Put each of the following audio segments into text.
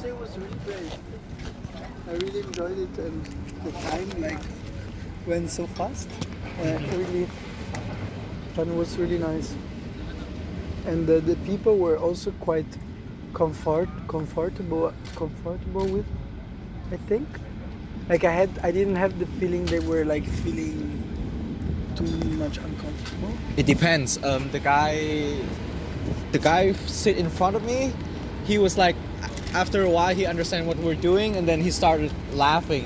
say it was really great. I really enjoyed it, and the time went so fast. Really, and it was really nice. And the people were also quite comfortable with, I think. I didn't have the feeling they were feeling too much uncomfortable. It depends. The guy sit in front of me, he was like, after a while he understand what we're doing, and then he started laughing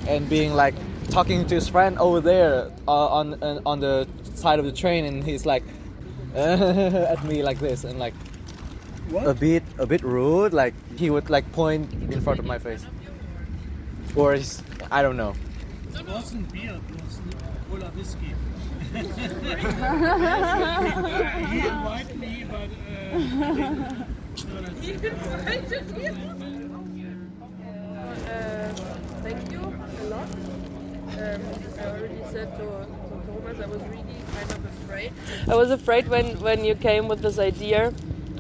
and being like talking to his friend over there on the side of the train, and he's like at me like this, and like What? a bit rude. Like he would like point in front of my face, or I don't know. It wasn't beer, it was full of whiskey. He invited me, but He invited you. Thank you a lot. I already said to Thomas, I was really kind of afraid. I was afraid when you came with this idea,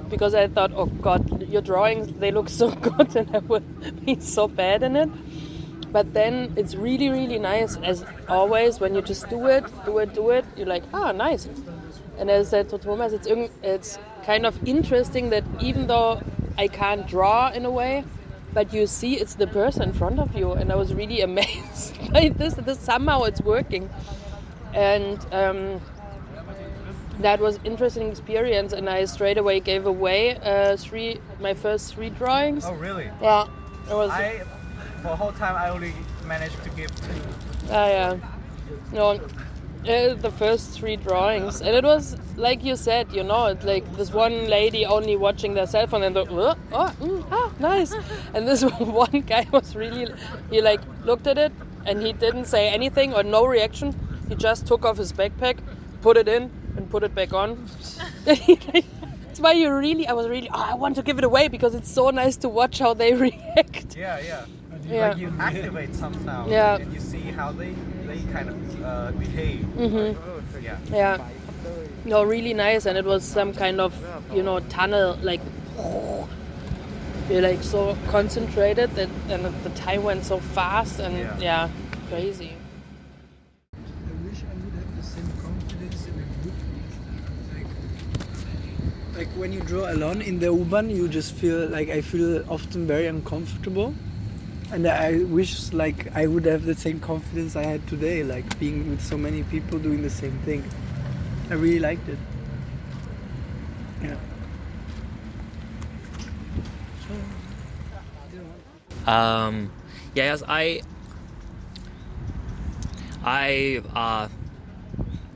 because I thought, oh God, your drawings, they look so good and I would be so bad in it. But then it's really, really nice, as always, when you just do it, you're like, nice. And as I said to Thomas, it's kind of interesting that even though I can't draw in a way, but you see it's the person in front of you, and I was really amazed by this somehow it's working. And that was interesting experience, and I straight away gave away my first 3 drawings. Oh really? Yeah. It was, For the whole time I only managed to give 2. yeah. No, the first 3 drawings, and it was like you said, it's like this one lady only watching their cell phone and nice. And this one guy was really, he looked at it and he didn't say anything or no reaction. He just took off his backpack, put it in and put it back on. That's why I was really, I want to give it away because it's so nice to watch how they react. Yeah. Yeah. Like you activate some sound, Yeah. and you see how they kind of behave. Mhm. Like, Yeah. No, really nice, and it was some kind of, tunnel, you're so concentrated and the time went so fast, and crazy. I wish I would have the same confidence in a group. Like when you draw alone in the U-Bahn, you just feel I feel often very uncomfortable. And I wish I would have the same confidence I had today, being with so many people doing the same thing. I really liked it. Yeah. Yes, I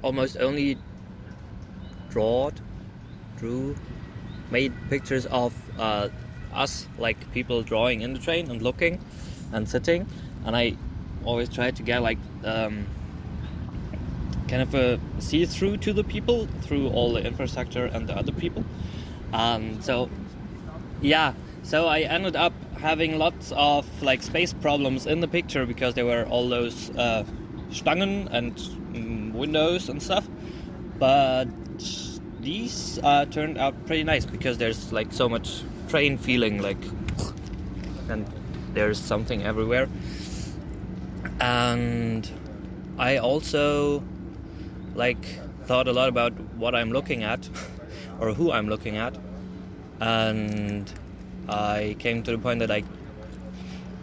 almost only made pictures of us, like people drawing in the train and looking and sitting, and I always try to get kind of a see-through to the people through all the infrastructure and the other people. So I ended up having lots of space problems in the picture because there were all those Stangen and windows and stuff. But these turned out pretty nice because there's so much train feeling, and there's something everywhere. And I also thought a lot about what I'm looking at or who I'm looking at, and I came to the point that I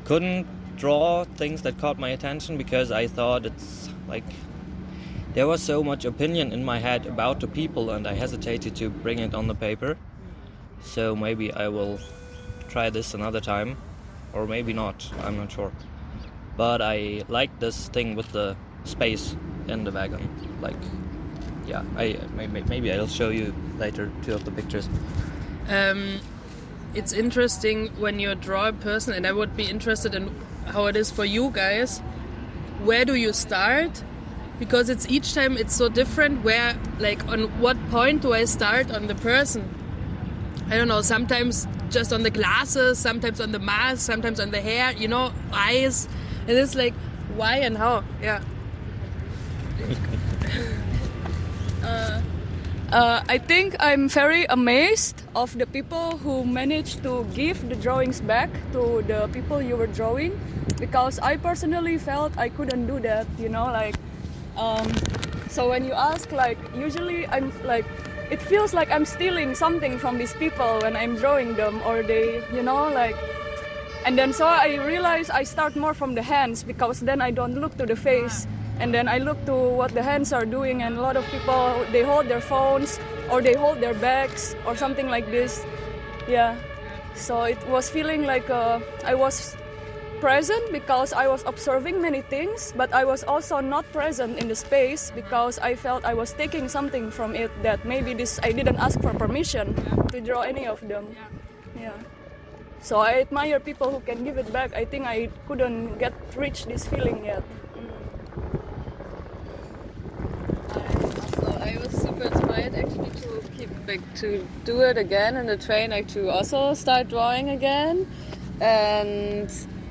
couldn't draw things that caught my attention because I thought it's there was so much opinion in my head about the people, and I hesitated to bring it on the paper. So maybe I will try this another time, or maybe not, I'm not sure. But I like this thing with the space in the wagon. Maybe I'll show you later 2 of the pictures. It's interesting when you draw a person, and I would be interested in how it is for you guys. Where do you start? Because each time it's so different. Where, on what point do I start on the person? I don't know, sometimes just on the glasses, sometimes on the mask, sometimes on the hair, eyes. And it's why and how? Yeah. I think I'm very amazed of the people who managed to give the drawings back to the people you were drawing, because I personally felt I couldn't do that, you know, like so when you ask, like, usually I'm like, it feels like I'm stealing something from these people when I'm drawing them, or they, you know, like, and then so I realize I start more from the hands, because then I don't look to the face. And then I look to what the hands are doing, and a lot of people, they hold their phones or they hold their bags or something like this. Yeah. So it was feeling like I was present because I was observing many things, but I was also not present in the space because I felt I was taking something from it that maybe I didn't ask for permission to draw any of them. Yeah. So I admire people who can give it back. I think I couldn't reach this feeling yet. I was super inspired actually to do it again in the train, like to also start drawing again.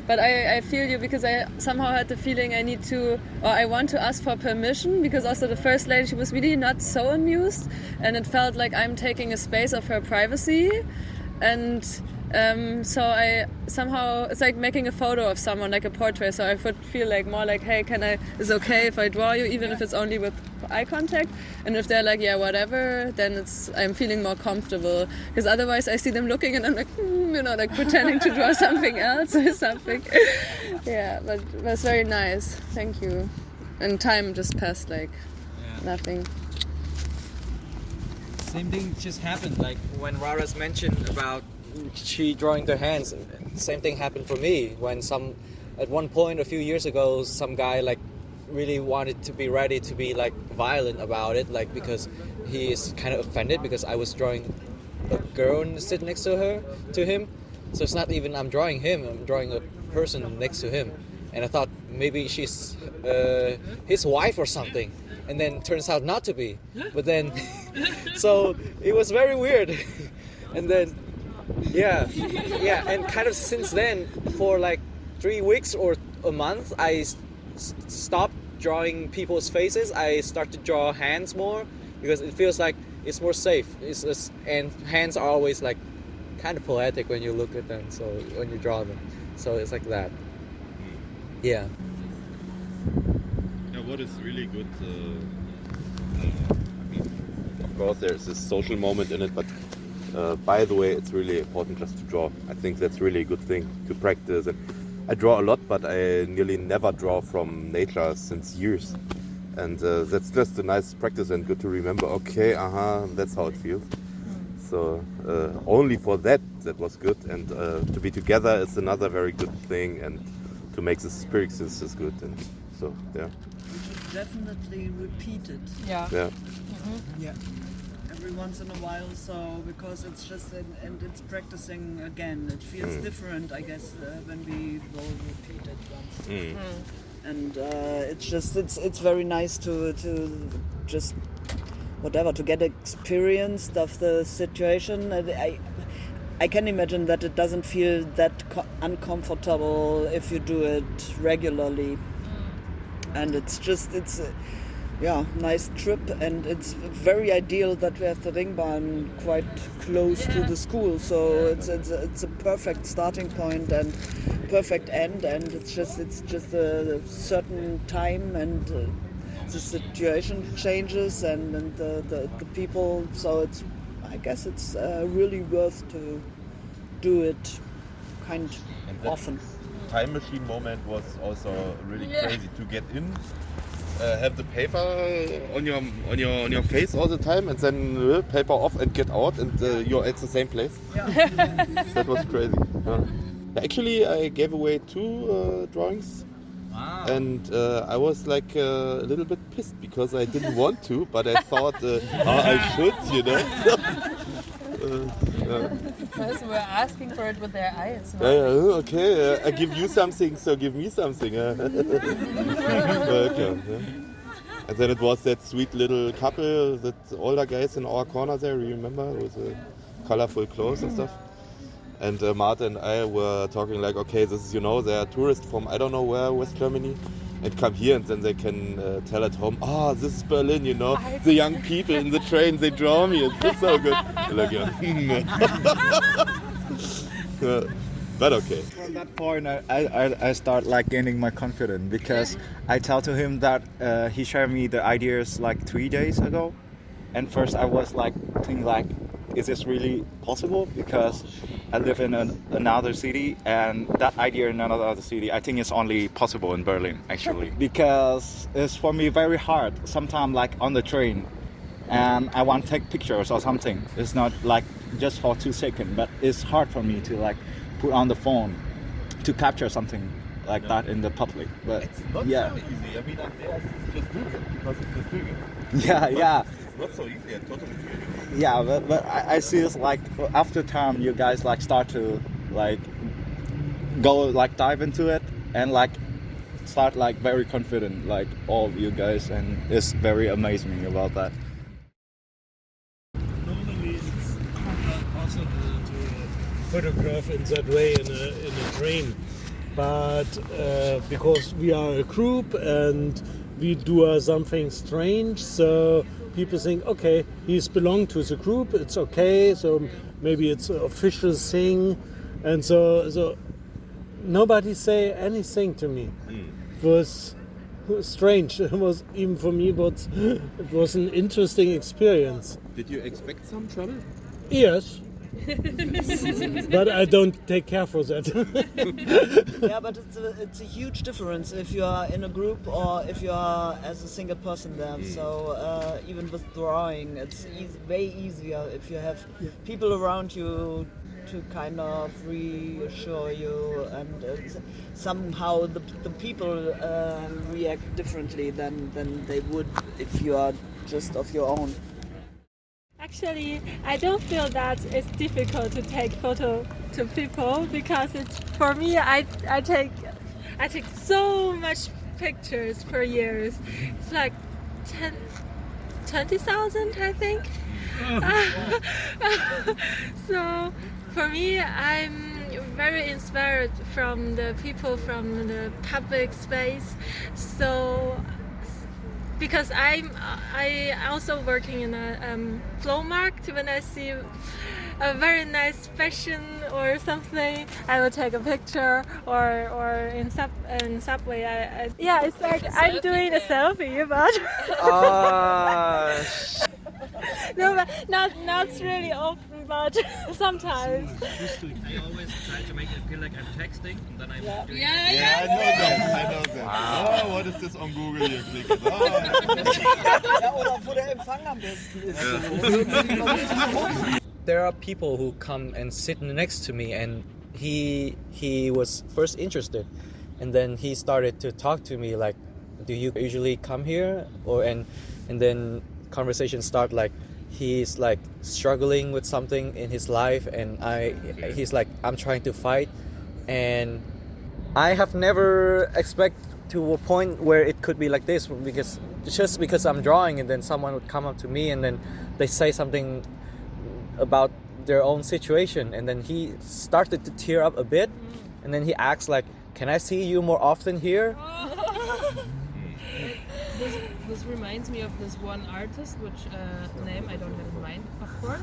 But I feel you, because I somehow had the feeling I want to ask for permission, because also the first lady, she was really not so amused, and it felt like I'm taking a space of her privacy. And so I somehow, it's like making a photo of someone, like a portrait, so I would feel like more like, hey, is it okay if I draw you, even if it's only with eye contact? And if they're like, yeah, whatever, then I'm feeling more comfortable, because otherwise I see them looking and I'm like, you know, like pretending to draw something else or something. Yeah, but it was very nice, thank you. And time just passed like nothing. Same thing just happened, like when Raras mentioned about she drawing their hands. Same thing happened for me when at one point a few years ago, some guy like really wanted to be ready to be like violent about it, like because he is kind of offended because I was drawing a girl sitting next to him. So it's not even I'm drawing him, I'm drawing a person next to him, and I thought maybe she's his wife or something, and then turns out not to be. But then so it was very weird. And then yeah, and kind of since then, for like 3 weeks or a month, I stopped drawing people's faces. I start to draw hands more, because it feels like it's more safe. And hands are always like kind of poetic when you look at them, so when you draw them, so it's like that. Yeah. Yeah, what is really good, I mean, of course there's this social moment in it, but by the way, it's really important just to draw. I think that's really a good thing to practice. And I draw a lot, but I nearly never draw from nature since years. And that's just a nice practice and good to remember, okay, that's how it feels. So only for that was good. And to be together is another very good thing. And to make this experience is good. And so, yeah. We should definitely repeat it. Yeah. Yeah. Mm-hmm. Yeah. Every once in a while, so because it's just and it's practicing again. It feels different, I guess, when we will repeat it once. And it's very nice to just whatever, to get experience of the situation. I can imagine that it doesn't feel that uncomfortable if you do it regularly, and it's nice trip, and it's very ideal that we have the Ringbahn quite close to the school, so it's a perfect starting point and perfect end, and it's just a certain time, and the situation changes and the people, so I guess it's really worth to do it often. Time machine moment was also really crazy to get in. Have the paper on your face all the time, and then paper off and get out, and you're at the same place. Yeah. That was crazy. Actually, I gave away 2 drawings. Wow. And I was like a little bit pissed because I didn't want to, but I thought I should, you know. Because we're asking for it with their eyes. Okay, I give you something, so give me something. Okay, And then it was that sweet little couple, that older guys in our corner there, you remember, with the colorful clothes and stuff. And Martha and I were talking like, okay, this is, they're tourists from I don't know where, West Germany. and come here, and then they can tell at home, oh, this is Berlin, you know, the young people in the train, they draw me, it's so good. Like, but okay. From that point, I start like gaining my confidence because I tell to him that he shared me the ideas like 3 days ago, and first I was like thinking like, is this really possible? Because I live in another city, and that idea in another city, I think it's only possible in Berlin actually. Because it's for me very hard. Sometimes like on the train, and I want to take pictures or something. It's not like just for 2 seconds, but it's hard for me to like put on the phone to capture something like that in the public. But It's not so easy. I mean, I'm there, just do it because it's just doing it. yeah. It's not so easy, I totally feel you. Yeah, but I see it's like after time you guys like start to like go like dive into it and like start like very confident, like all of you guys, and it's very amazing about that. Normally it's not possible to photograph in that way in a train, but because we are a group and we do something strange, so people think, okay, he's belong to the group, it's okay, so maybe it's an official thing, and so nobody say anything to me. It was strange. It was even for me, but it was an interesting experience. Did you expect some trouble? Yes. But I don't take care for that. Yeah, but it's a huge difference if you are in a group or if you are as a single person there. So even with drawing, it's way easier if you have people around you to kind of reassure you, and somehow the people react differently than they would if you are just of your own. Actually, I don't feel that it's difficult to take photo to people because it's, for me, I take so much pictures per year. It's like 20,000, I think. So for me, I'm very inspired from the people from the public space. So because I also working in a flow market, when I see a very nice fashion or something, I will take a picture, or in subway. Yeah, it's like I'm doing a selfie, but no, but not really often, but sometimes. I always try to make it feel like I'm texting, and then I'm doing Yeah, I know that. Oh, what is this on Google here? Click it. Oh. Ja, oder wo der Empfang am besten ist. There are people who come and sit next to me, and he was first interested, and then he started to talk to me like, do you usually come here? And then conversation start like, he's like struggling with something in his life, and he's like, I'm trying to fight, and I have never expected to a point where it could be like this, because I'm drawing, and then someone would come up to me and then they say something about their own situation, and then he started to tear up a bit, and then he asks like, can I see you more often here? This reminds me of this one artist, which name I don't have in mind, of course.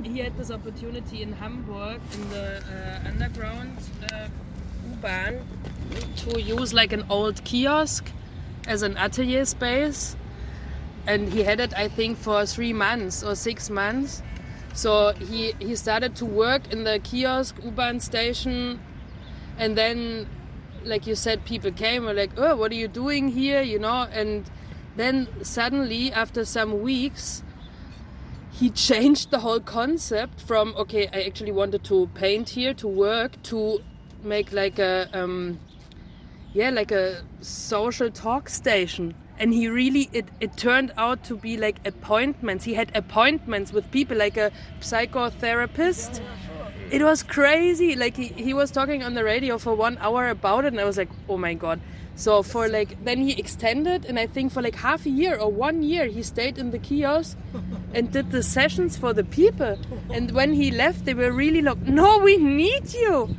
He had this opportunity in Hamburg in the underground U-Bahn to use like an old kiosk as an atelier space, and he had it I think for 3 months or 6 months. So he started to work in the kiosk U-Bahn station, and then, like you said, people came and like, oh, what are you doing here, you know? And then suddenly, after some weeks, he changed the whole concept from, okay, I actually wanted to paint here, to work, to make like a social talk station. And he really, it turned out to be like appointments. He had appointments with people, like a psychotherapist. It was crazy. Like he was talking on the radio for 1 hour about it, and I was like, oh my God. So for like, then he extended, and I think for like half a year or 1 year, he stayed in the kiosk and did the sessions for the people. And when he left, they were really like, no, we need you.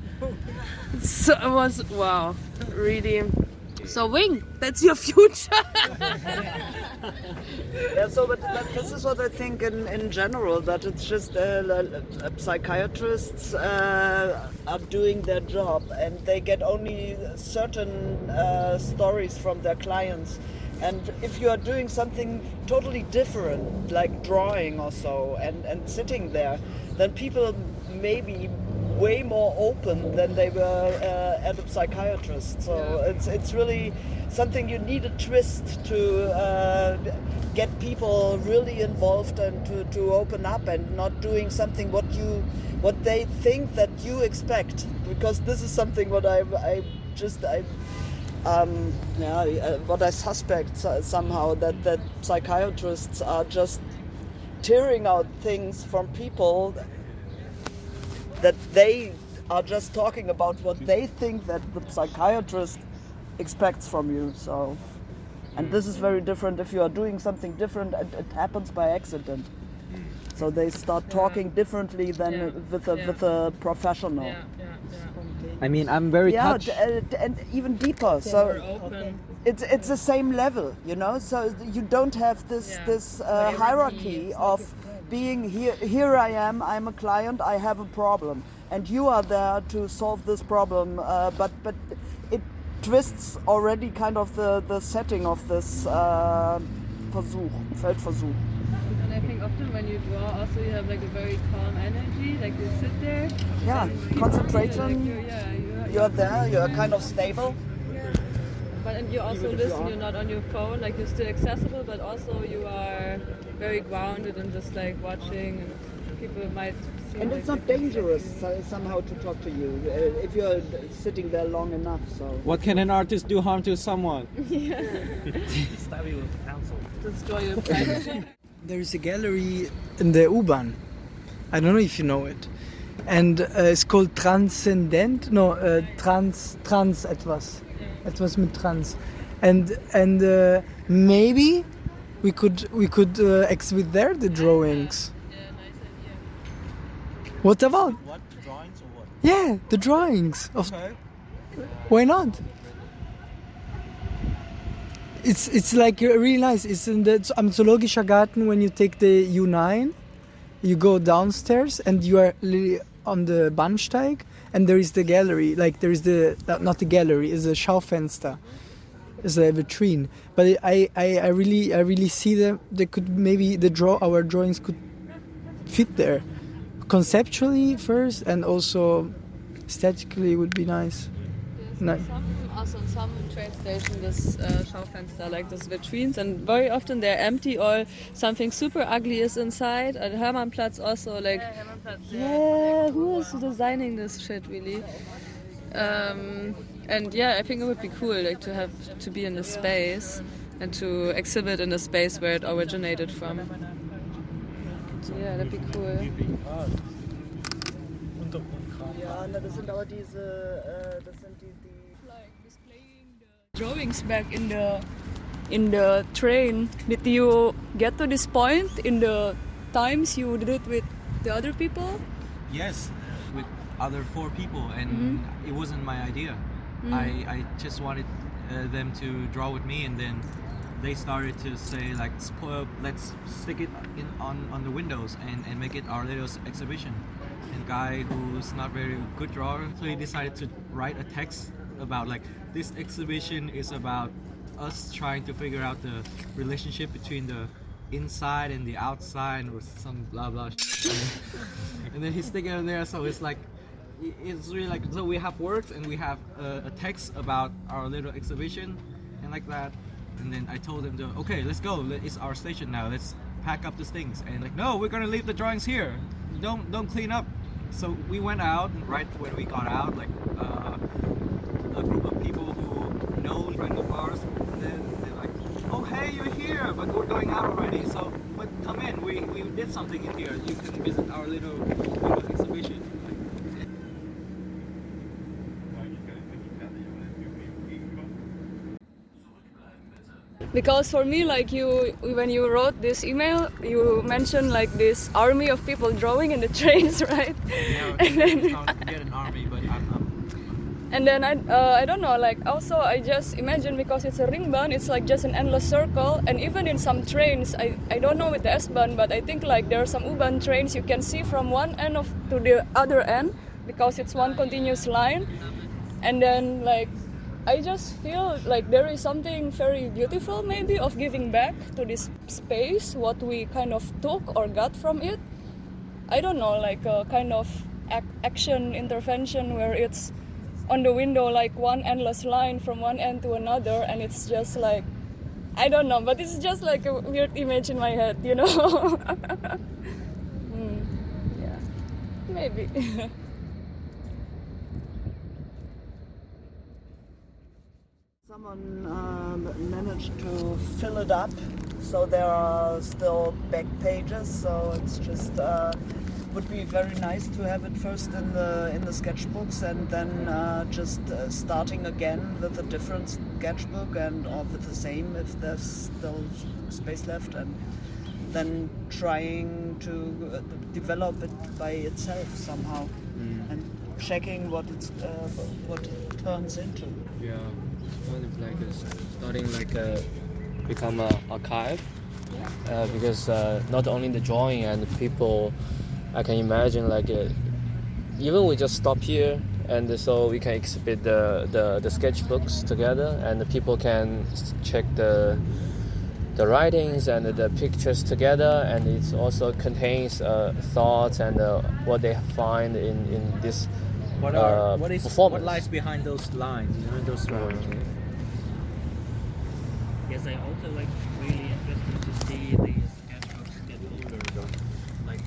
So it was, wow, really. So Vinh, that's your future. Yeah, so but this is what I think in general, that it's just psychiatrists are doing their job and they get only certain stories from their clients. And if you are doing something totally different, like drawing or so, and sitting there, then people may be way more open than they were at a psychiatrist. So it's really something you need a twist to get people really involved and to open up, and not doing something what they think that you expect, because this is something what what I suspect somehow, that psychiatrists are just tearing out things from people, that they are just talking about what they think that the psychiatrist expects from you. So, and this is very different. If you are doing something different, it happens by accident. So they start talking differently than with a professional. I mean, I'm very touched. And even deeper. So it's the same level, you know. So you don't have this hierarchy of being here. Here I am. I'm a client. I have a problem, and you are there to solve this problem. But it twists already kind of the setting of this Feldversuch. And I think often when you draw, also you have like a very calm energy, like you sit there. Yeah, concentration. You're there. You're kind of stable. But you also listen. You're not on your phone. Like you're still accessible, but also you are very grounded and just like watching. And people might. And it's not dangerous somehow to talk to you if you're sitting there long enough. So. What can an artist do harm to someone? Stab you with pencil. Destroy your privacy. There is a gallery in the U-Bahn. I don't know if you know it. And it's called Transcendent. No, Trans etwas. Etwas mit Trans. And maybe we could exhibit there the drawings. Yeah, nice idea. What about? What, drawings or what? Yeah, the drawings of. Okay. Why not? It's like really nice. It's in the Zoologischer Garten. When you take the U9, you go downstairs and you are literally on the Bahnsteig, and there is the gallery. Like there is not the gallery, is a Schaufenster, is a vitrine. But I really see them. They could maybe our drawings could fit there, conceptually first, and also aesthetically would be nice. Also in some train station, this Schaufenster, like those vitrines, and very often they're empty or something super ugly is inside. At Hermannplatz also, like, who is designing this shit really? And yeah, I think it would be cool, like, to be in a space and to exhibit in a space where it originated from. Yeah, that'd be cool. Ja, das sind aber diese, Like displaying the drawings back in the train. Did you get to this point in the times you did it with the other people? Yes, with other 4 people, and it wasn't my idea. I just wanted them to draw with me, and then they started to say like, let's stick it on the windows and make it our little exhibition. And guy who's not very good drawer, so he decided to write a text about like, this exhibition is about us trying to figure out the relationship between the inside and the outside, or some blah blah and then he's sticking it there, so it's like, it's really like, so we have words and we have a text about our little exhibition and like that. And then I told him okay, let's go, it's our station now, let's pack up these things. And like, no, we're gonna leave the drawings here, don't clean up. So we went out, and right when we got out, like a group of people who know friend of ours, and then they're like, oh hey, you're here, but we're going out already, so but come in, we did something in here, you can visit our little exhibition. Because for me, like when you wrote this email, you mentioned like this army of people drawing in the trains, right? Yeah, and then not get an army, but And then I don't know, like also I just imagine because it's a Ringbahn, it's like just an endless circle. And even in some trains, I don't know with the S-Bahn, but I think like there are some U-Bahn trains you can see from one end to the other end because it's one continuous line. And then like I just feel like there is something very beautiful maybe of giving back to this space, what we kind of took or got from it. I don't know, like a kind of action intervention where it's on the window like one endless line from one end to another, and it's just like, I don't know, but it's just like a weird image in my head, you know. Yeah, maybe. Someone managed to fill it up, so there are still back pages. So it's just would be very nice to have it first in the sketchbooks, and then just starting again with a different sketchbook or with the same if there's still space left, and then trying to develop it by itself somehow, and checking what it turns into. Yeah, kind of like starting like become an archive, because not only the drawing and the people, I can imagine like even we just stop here, and so we can exhibit the sketchbooks together, and the people can check the writings and the pictures together, and it also contains thoughts and what they find in this performance. What lies behind those lines, you know, those drawings. Yes, I also like really interesting to see the sketchbooks get older. Like